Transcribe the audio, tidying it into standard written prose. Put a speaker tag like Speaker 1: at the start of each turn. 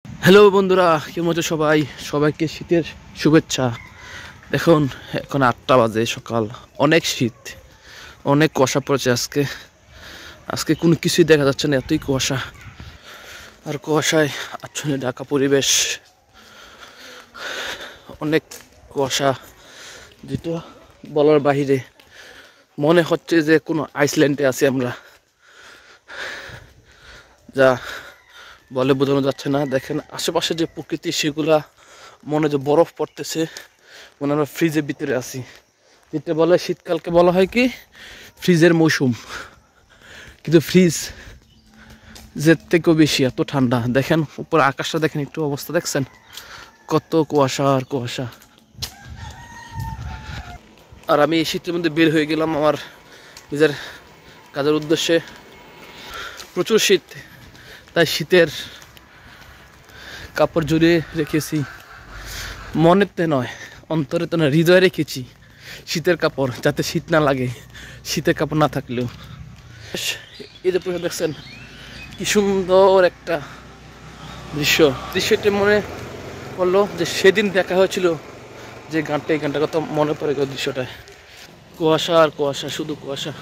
Speaker 1: Hello বন্ধুরা, কেমন আছো সবাই? সবাইকে শীতের শুভেচ্ছা। দেখুন, এখন 8টা বাজে সকাল। অনেক শীত, অনেক কুয়াশা পড়েছে আজকে। আজকে কোনো কিছুই দেখা যাচ্ছে না, এতই কুয়াশা। আর কুয়াশায় আচ্ছন্ন ঢাকা পরিবেশ। অনেক কুয়াশা, যেটা বলার বাহিরে। মনে হচ্ছে যে কোনো আইসল্যান্ডে আছি আমরা, যা বলে বোঝানো যাচ্ছে না। দেখেন আশেপাশে যে প্রকৃতি, সেগুলা মনে যে বরফ পড়তেছে, মনে আমরা ফ্রিজের ভিতরে আছি। যেটা বলে শীতকালকে বলা হয় কি ফ্রিজের মৌসুম, কিন্তু ফ্রিজ যে থেকেও বেশি এত ঠান্ডা। দেখেন উপর আকাশটা, দেখেন একটু অবস্থা দেখছেন, কত কুয়াশা আর কুয়াশা। আর আমি এই শীতের মধ্যে বের হয়ে গেলাম আমার নিজের কাজের উদ্দেশ্যে। প্রচুর শীত, তাই শীতের কাপড় জড়িয়ে রেখেছি। মনেতে নয়, অন্তরে তো নয়, হৃদয়ে রেখেছি শীতের কাপড়, যাতে শীত না লাগে শীতের কাপড় না থাকলেও। এই যে পুরো দেখছেন কি সুন্দর একটা দৃশ্যটি মনে পড়লো যে সেদিন দেখা হয়েছিল যে গানটা, এই গানটার কথা মনে পড়ে গেল দৃশ্যটায়। কুয়াশা আর কুয়াশা, শুধু কুয়াশা।